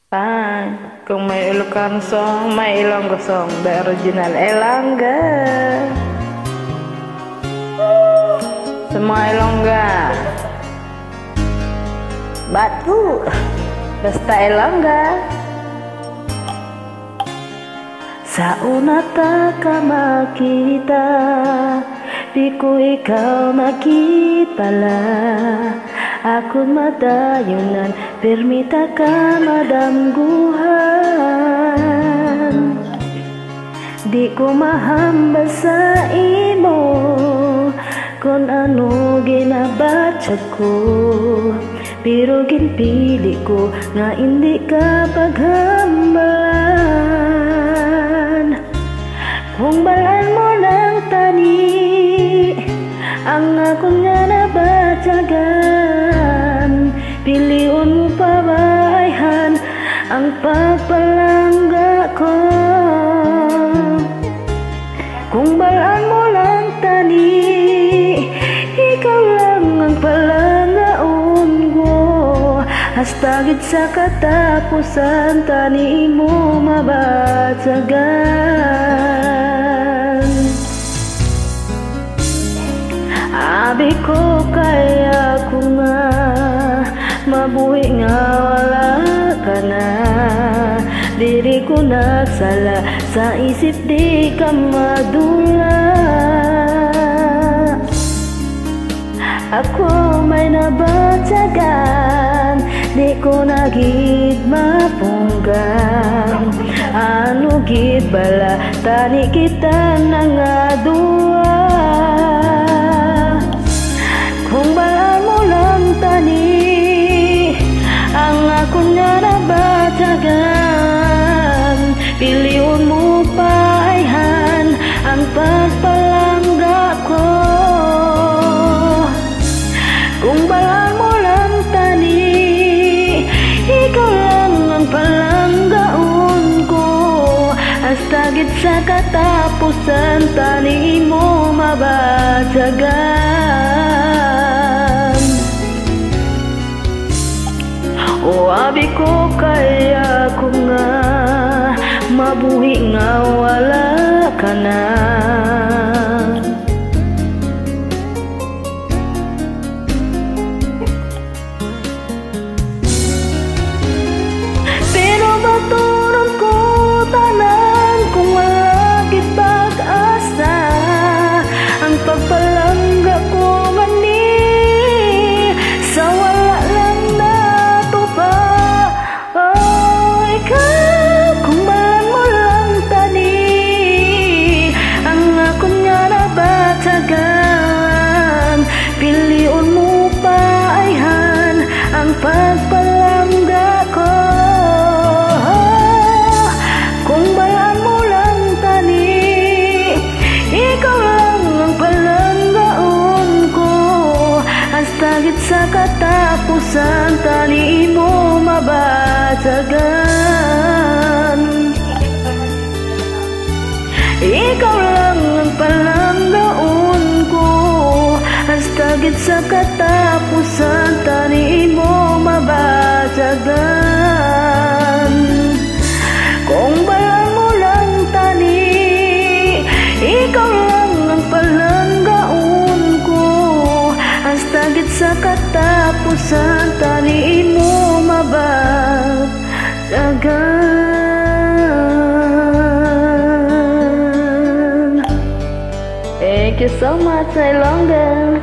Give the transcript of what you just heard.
Kung may Ilocano song, may Ilonggo song, the original Ilongga. Sa mga Ilongga, batu, basta Ilongga. Sa una ta ka makita, di ko ikaw nakitala. Ako'y madayunan, permita ka madamguhan. Di ko mahambal sa imo, kung ano ginabatsag ko. Pero ginpili ko nga hindi ka paghambalan. Kung balaan mo ng tani, ang ako nga nabatyagan, piliun mo pabayhan ang pagpalangga ko. Kung balaan mo lang tani, ikaw lang ang palanggaon ko. Hastagid sa katapusan, tani mo mabatyagan. Abi ko kaya ko nga mabuhi nga wala ka na. Diri ko nagsala, sa isip di ka madula. Ako may nabatyagan, di ko na gid mapunggan. Ano gid bala, tani kita na nga duwa. Kung bala mo lang tani, ang ako nga nabatyagan, piliun mo paayhan ang pagpalangga ko. Kung bala mo lang tani, ikaw lang ang palanggaon ko. Hastagid sa katapusan, tani mo mabatyagan. O abi ko kaya ko nga mabuhi nga wala ka na. Pero baturon ko tanan kung wala gid pag-asa, ang pagpalangga ko mani sa wala lang na. Piliun mo paayhan ang pagpalangga ko. Kung balaan mo lang tani, ikaw lang ang palanggaon ko. Hastagid sa katapusan, tani mo mabatyagan. Ikaw lang ang palanggaon ko. Hastagid sa katapusan, tani mo mabatyagan. Kung balaan mo lang tani, ikaw lang ang palanggaon ko. Hastagid sa katapusan, tani mo mabatyagan. Thank you so much, Ilongga.